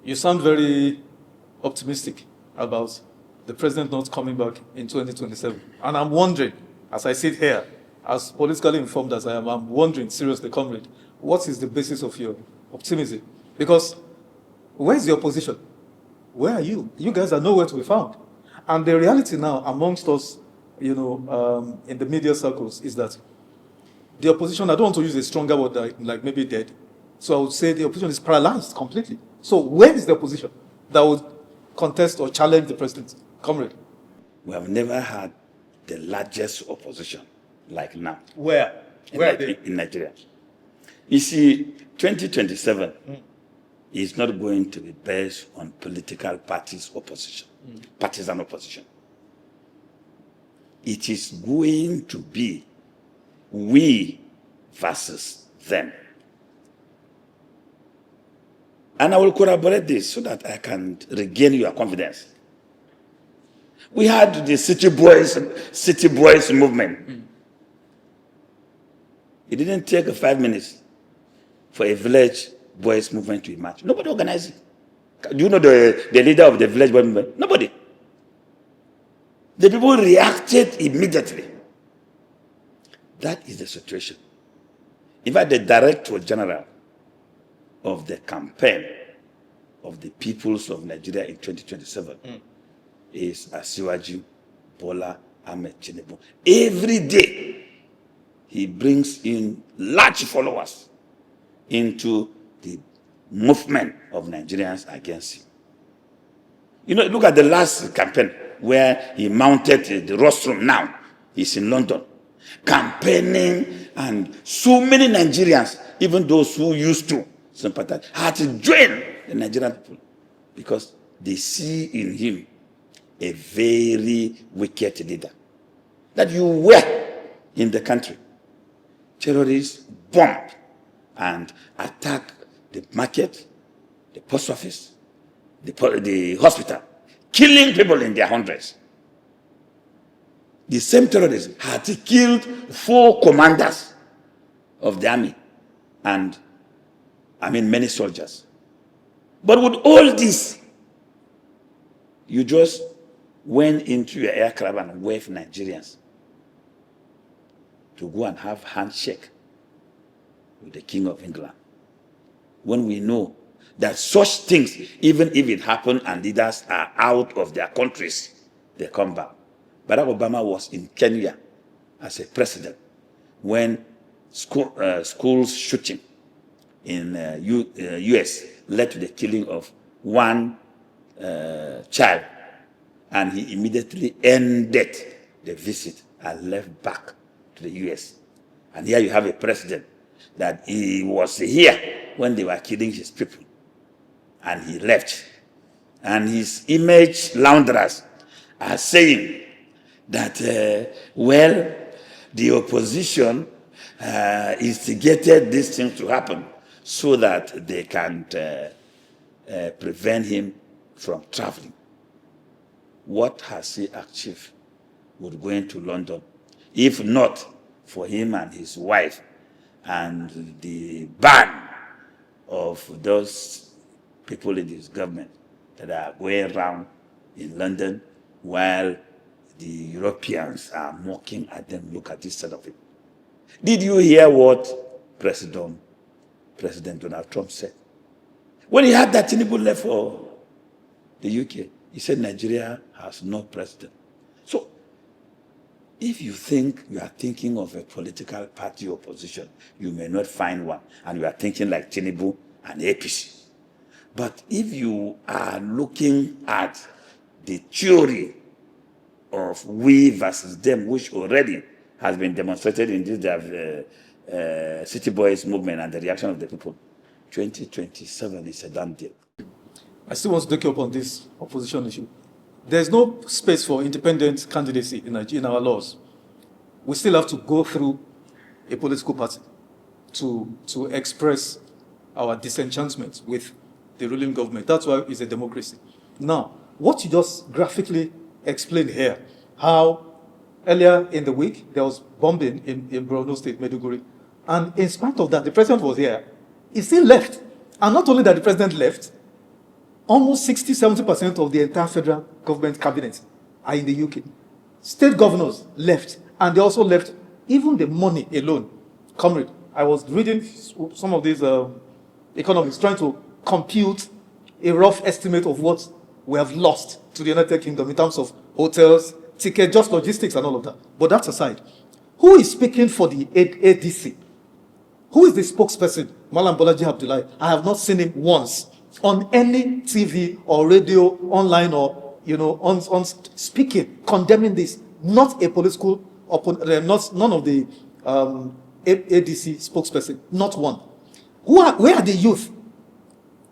You sound very optimistic about the president not coming back in 2027. And I'm wondering, as I sit here, as politically informed as I am, I'm wondering, seriously, comrade, what is the basis of your optimism? Because where's the opposition? Where are you? You guys are nowhere to be found. And the reality now amongst us, in the media circles is that the opposition, I don't want to use a stronger word like maybe dead. So I would say the opposition is paralyzed completely. So where is the opposition that would contest or challenge the president? Comrade. We have never had the largest opposition like now. Where? In Nigeria. You see, 2027 is not going to be based on political parties opposition, partisan opposition. It is going to be we versus them. And I will corroborate this so that I can regain your confidence. We had the City Boys movement. It didn't take 5 minutes for a village boys movement to emerge. Nobody organized it. Do you know the leader of the village boys movement? Nobody. The people reacted immediately. That is the situation. In fact, the Director General of the campaign of the peoples of Nigeria in 2027 is Asiwaju Bola Ahmed Tinubu. Every day, he brings in large followers into the movement of Nigerians against him. You know, look at the last campaign where he mounted the rostrum now. He's in London, campaigning, and so many Nigerians, even those who used to sympathize, had to join the Nigerian people because they see in him a very wicked leader. That you were in the country. Terrorists bomb and attack the market, the post office, the hospital, killing people in their hundreds. The same terrorists had killed 4 commanders of the army and, many soldiers. But with all this, you just went into your aircraft and waved Nigerians to go and have handshake with the King of England. When we know that such things, even if it happened and leaders are out of their countries, they come back. Barack Obama was in Kenya as a president when schools shooting in U.S. led to the killing of 1 child, and he immediately ended the visit and left back to the U.S. And here you have a president that he was here when they were killing his people, and he left. And his image launderers are saying that, the opposition instigated these things to happen so that they can prevent him from traveling. What has he achieved with going to London, if not for him and his wife and the ban of those people in his government that are going around in London while the Europeans are mocking at them? Look at this set of it. Did you hear what President Donald Trump said? When he had that Tinubu left for the UK, he said Nigeria has no president. So, if you think you are thinking of a political party opposition, you may not find one, and you are thinking like Tinubu and APC. But if you are looking at the theory of we versus them, which already has been demonstrated in this City Boys movement and the reaction of the people, 2027 is a done deal. I still want to take you up on this opposition issue. There's no space for independent candidacy in our laws. We still have to go through a political party to express our disenchantment with the ruling government. That's why it's a democracy. Now, what you just graphically explained here, how earlier in the week there was bombing in Borno State, Maiduguri, and in spite of that, the president was here. He still left. And not only that the president left, Almost 60-70% of the entire federal government cabinet are in the UK. State governors left, and they also left even the money alone. Comrade, I was reading some of these economists trying to compute a rough estimate of what we have lost to the United Kingdom in terms of hotels, ticket, just logistics and all of that. But that's aside. Who is speaking for the ADC? Who is the spokesperson? Malam Bolaji Abdullahi. I have not seen him once on any TV or radio, online, or on speaking, condemning this. Not a political opponent, none of the ADC spokesperson, not one. Where are the youth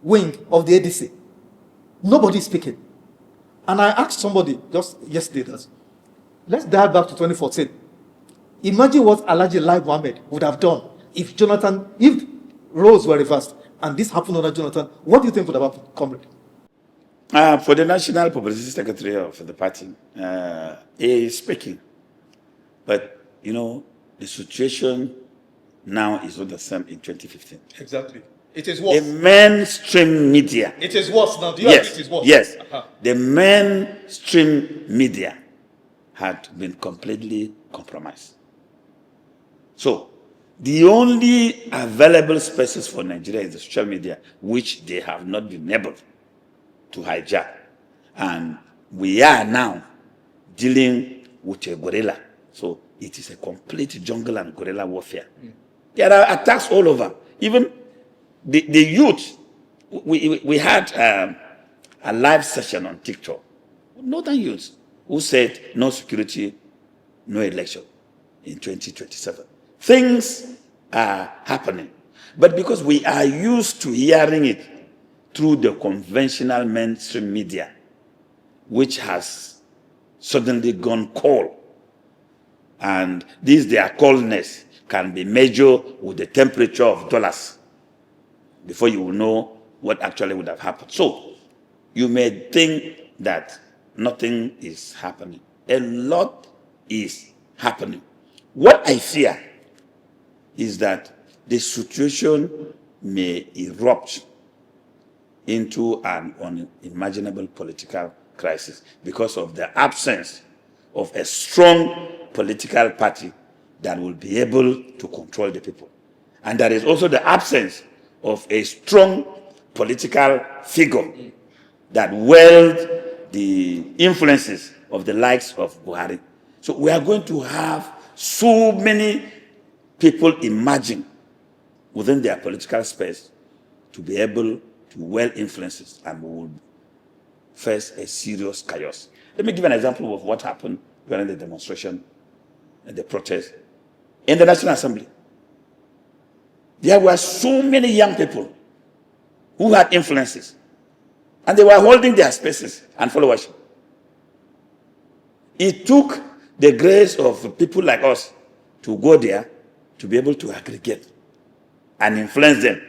wing of the ADC? Nobody is speaking. And I asked somebody just yesterday that, let's dial back to 2014. Imagine what Alhaji Lai Mohammed would have done if roles were reversed and this happened under Jonathan. What do you think would have happened, comrade? For the National Publicity Secretary of the party, he is speaking. But, the situation now is not the same in 2015. Exactly. It is worse. The mainstream media. It is worse now. Do you agree it is worse? Yes. The mainstream media had been completely compromised. So, the only available spaces for Nigeria is the social media, which they have not been able to hijack. And we are now dealing with a guerrilla. So it is a complete jungle and guerrilla warfare. There are attacks all over. Even the youth, we had a live session on TikTok. Northern youth who said no security, no election in 2027. Things are happening. But because we are used to hearing it through the conventional mainstream media, which has suddenly gone cold. And their coldness can be measured with the temperature of dollars before you will know what actually would have happened. So you may think that nothing is happening. A lot is happening. What I fear is that the situation may erupt into an unimaginable political crisis because of the absence of a strong political party that will be able to control the people. And there is also the absence of a strong political figure that wield the influences of the likes of Buhari. So we are going to have so many people emerging within their political space to be able to wield influences, and we will face a serious chaos. Let me give an example of what happened during the demonstration and the protest in the National Assembly. There were so many young people who had influences, and they were holding their spaces and followership. It took the grace of people like us to go there to be able to aggregate and influence them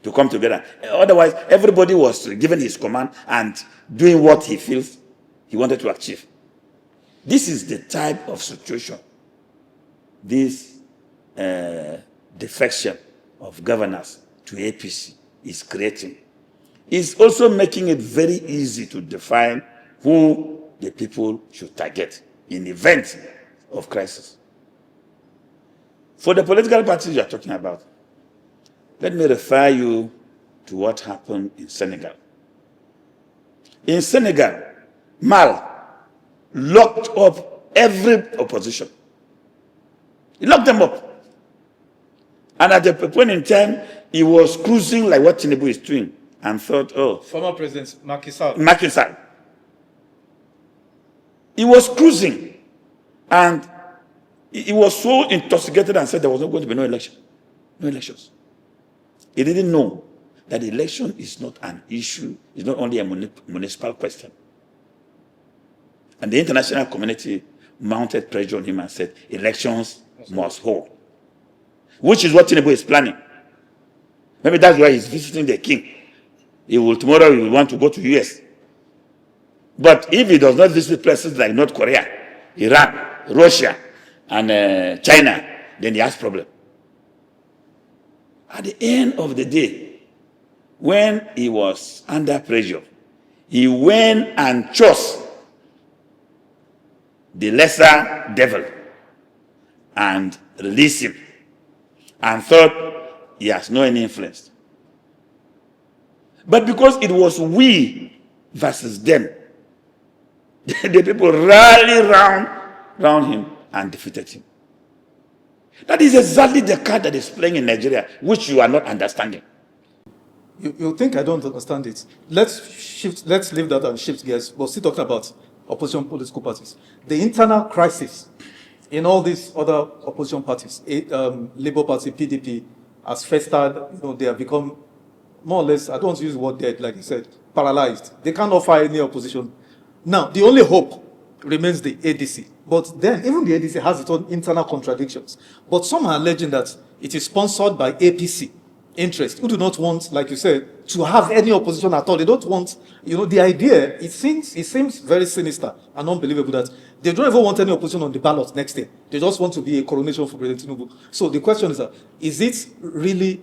to come together. Otherwise, everybody was given his command and doing what he feels he wanted to achieve. This is the type of situation this defection of governors to APC is creating. It's also making it very easy to define who the people should target in events of crisis. For the political parties you are talking about, let me refer you to what happened in Senegal. In Senegal, Mal locked up every opposition. He locked them up. And at the point in time, he was cruising like what Tinubu is doing and thought, oh. Former President Macky Sall. Macky Sall. He was cruising and he was so intoxicated and said there was not going to be no election. No elections. He didn't know that election is not an issue, it's not only a municipal question. And the international community mounted pressure on him and said, elections must hold. Which is what Tinubu is planning. Maybe that's why he's visiting the king. Tomorrow he will want to go to US. But if he does not visit places like North Korea, Iran, Russia, and China, then he has problem. At the end of the day, when he was under pressure he went and chose the lesser devil and released him and thought he has no any influence. But because it was we versus them, the people rallied round him and defeated him. That is exactly the card that is playing in Nigeria, which you are not understanding. You think I don't understand it? Let's leave that and shift gears. We're still talking about opposition political parties. The internal crisis in all these other opposition parties, Labour Party, PDP, has festered. They have become more or less, I don't want to use the word dead, like you said, paralyzed. They can't offer any opposition. Now, the only hope remains the ADC. But then, even the ADC has its own internal contradictions. But some are alleging that it is sponsored by APC interest, who do not want, like you said, to have any opposition at all. They don't want, the idea, it seems very sinister and unbelievable that they don't even want any opposition on the ballot next year. They just want to be a coronation for President Tinubu. So the question is it really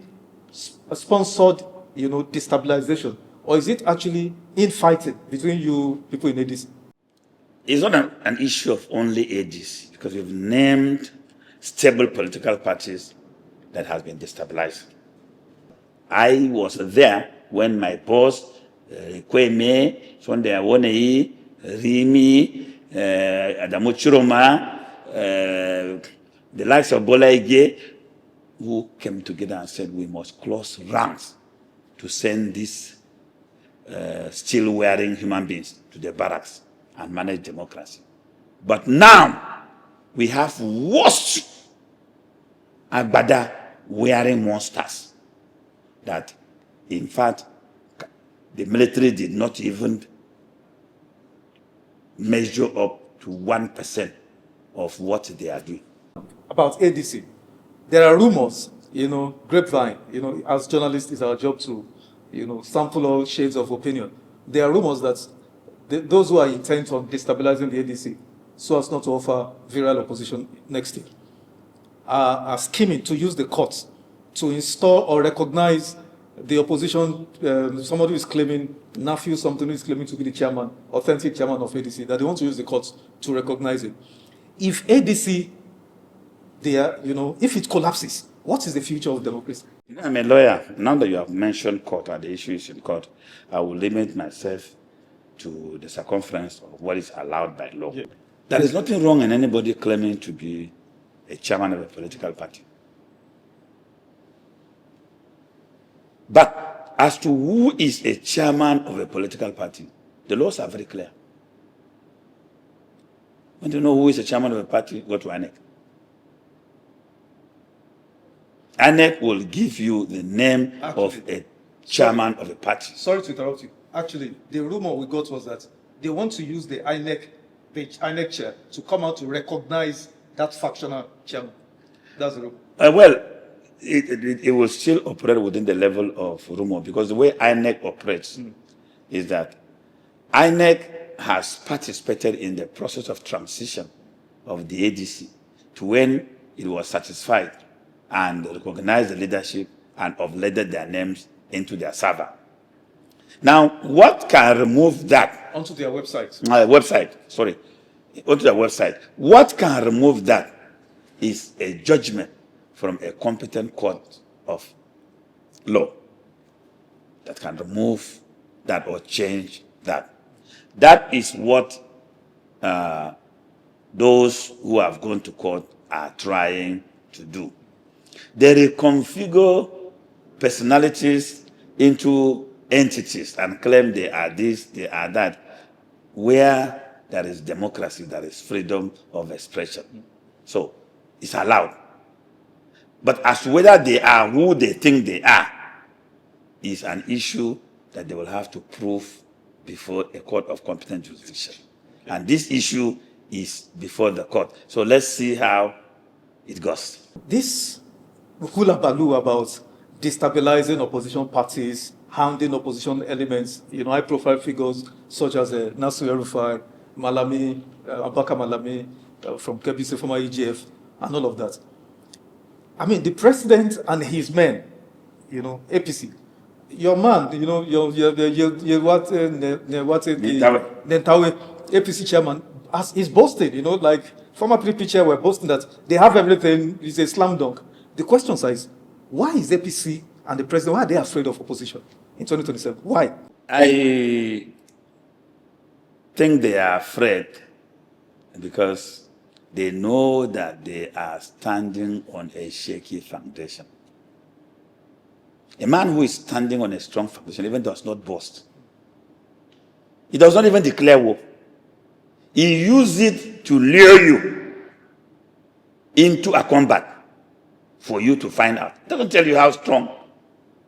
sponsored, destabilization, or is it actually infighting between you people in ADC? It's not an issue of only ADC, because we've named stable political parties that has been destabilized. I was there when my boss, Kweme, Sunday Awonei, Rimi, Adamu Chiroma, the likes of Bola Ige, who came together and said we must close ranks to send these still wearing human beings to the barracks and manage democracy. But now we have worse Agbada wearing monsters that, in fact, the military did not even measure up to 1% of what they are doing. About ADC, there are rumors, grapevine, as journalists, it's our job to, sample all shades of opinion. There are rumors that those who are intent on destabilizing the ADC, so as not to offer virile opposition next year, are scheming to use the courts to install or recognize the opposition, somebody who is claiming, Nafiu something who is claiming to be the chairman, authentic chairman of ADC, that they want to use the courts to recognize it. If ADC, if it collapses, what is the future of democracy? I'm a lawyer. Now that you have mentioned court and the issue is in court, I will limit myself to the circumference of what is allowed by law. Yeah. There is nothing wrong in anybody claiming to be a chairman of a political party. But as to who is a chairman of a political party, the laws are very clear. Want to know who is a chairman of a party? Go to INEC. INEC will give you the name of a chairman of a party. Sorry to interrupt you. Actually, the rumor we got was that they want to use the INEC chair to come out to recognize that factional chairman. That's the rumor. It will still operate within the level of rumor, because the way INEC operates is that INEC has participated in the process of transition of the ADC to when it was satisfied and recognized the leadership and uploaded their names into their server. Now, what can remove that? Onto their website. Onto their website. What can remove that is a judgment from a competent court of law that can remove that or change that. That is what those who have gone to court are trying to do. They reconfigure personalities into entities and claim they are this, they are that. Where there is democracy, there is freedom of expression. So it's allowed. But as to whether they are who they think they are is an issue that they will have to prove before a court of competent jurisdiction. And this issue is before the court. So let's see how it goes. This hula baloo about destabilizing opposition parties, hounding opposition elements, high-profile figures such as Nasir El-Rufai, Malami, Abubakar Malami from KBC, former EGF, and all of that. I mean, the president and his men, APC, your man, you know, Nentawe, APC chairman, is boasting, you know, like former PDP chair were boasting that they have everything, it's a slam dunk. The question is, why is APC and the president, why are they afraid of opposition in 2027? Why? I think they are afraid because they know that they are standing on a shaky foundation. A man who is standing on a strong foundation even does not boast. He does not even declare war. He uses it to lure you into a combat for you to find out. It doesn't tell you how strong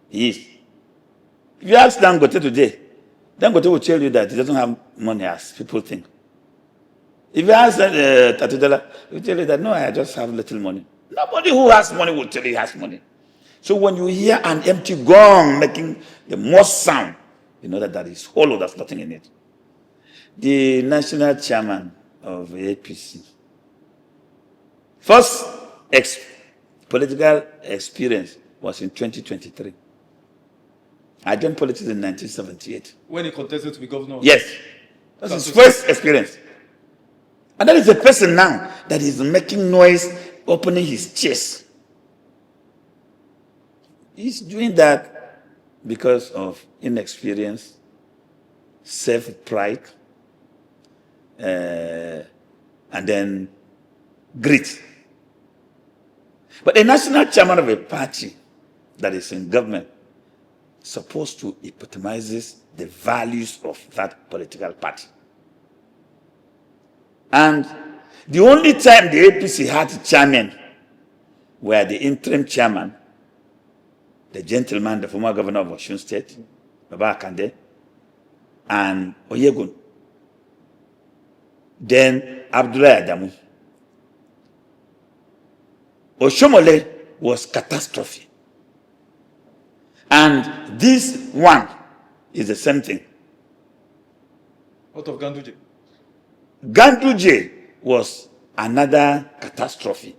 he is. If you ask Dangote today, Dangote will tell you that he doesn't have money as people think. If you ask Tatudela, he will tell you that, no, I just have little money. Nobody who has money will tell you he has money. So when you hear an empty gong making the most sound, you know that is hollow, there's nothing in it. The national chairman of APC, first political experience was in 2023. I joined politics in 1978. When he contested to be governor? Yes. That's his first experience. And that is a person now that is making noise, opening his chest. He's doing that because of inexperience, self-pride, and then grit. But a national chairman of a party that is in government is supposed to epitomize the values of that political party. And the only time the APC had chairman were the interim chairman, the gentleman, the former governor of Osun State, Baba Akande, and Oyegun. Then Abdullah Adamu. Oshomole was catastrophe. And this one is the same thing. Out of Ganduje? Ganduje was another catastrophe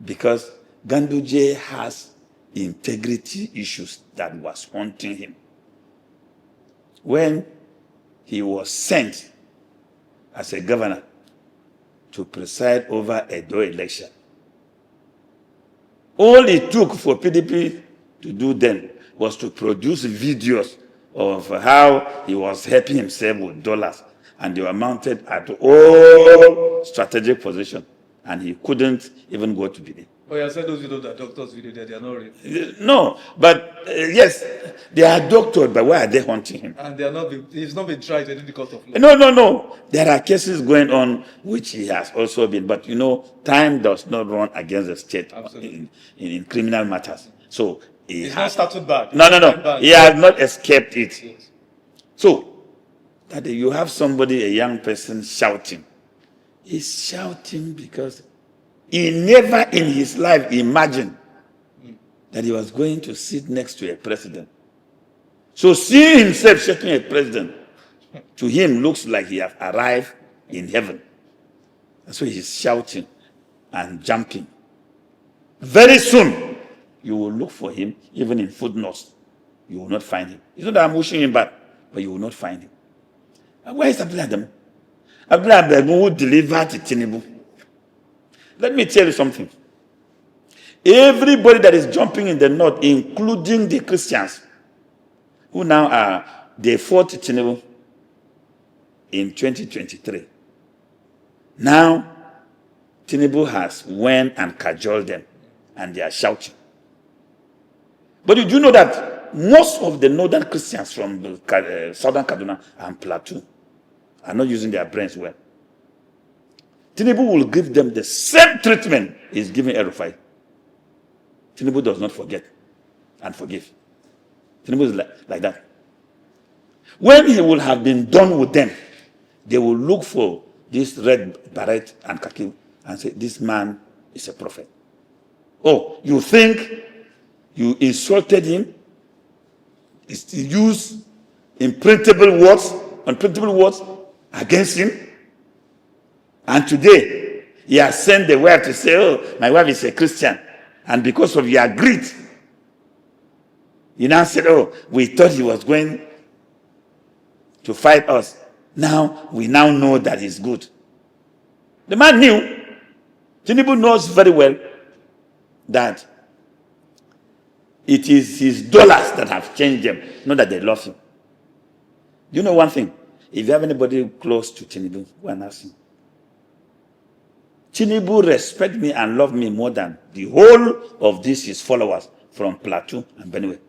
because Ganduje has integrity issues that was haunting him. When he was sent as a governor to preside over a Edo election, all it took for PDP to do then was to produce videos of how he was helping himself with dollars, and they were mounted at all strategic position, and he couldn't even go to Benin. Oh, yeah, I said those videos are doctors' videos, they are not real. No, but yes, they are doctored, but why are they haunting him? And they are not, he's not been tried in the court of law. No. There are cases going on which he has also been, but you know, time does not run against the state in criminal matters. So he's not started bad. No. He has not escaped it. Yes. So that you have somebody, a young person, shouting. He's shouting because he never in his life imagined that he was going to sit next to a president. So seeing himself shaking a president, to him looks like he has arrived in heaven. That's why he's shouting and jumping. Very soon, you will look for him, even in footnotes. You will not find him. It's not that I'm wishing him back, but you will not find him. And where is Abdullah Adamu? Abdullah Adamu who delivered to Tinubu. Let me tell you something. Everybody that is jumping in the north, including the Christians, who now are, they fought Tinubu in 2023. Now, Tinubu has went and cajoled them, and they are shouting. But you do know that most of the northern Christians from southern Kaduna and Plateau are not using their brains well. Tinubu will give them the same treatment he's giving El-Rufai. Tinubu does not forget and forgive. Tinubu is like that. When he will have been done with them, they will look for this red beret and khaki and say, this man is a prophet. Oh, you think you insulted him? He used unprintable words against him? And today, he has sent the wife to say, oh, my wife is a Christian. And because of your greed, He now said, oh, we thought he was going to fight us. Now, we now know that he's good. The man knew. Tinubu knows very well that it is his dollars that have changed them, not that they love him. You know one thing? If you have anybody close to Tinubu, go and ask him. Tinubu respect me and love me more than the whole of these his followers from Plateau and Benue.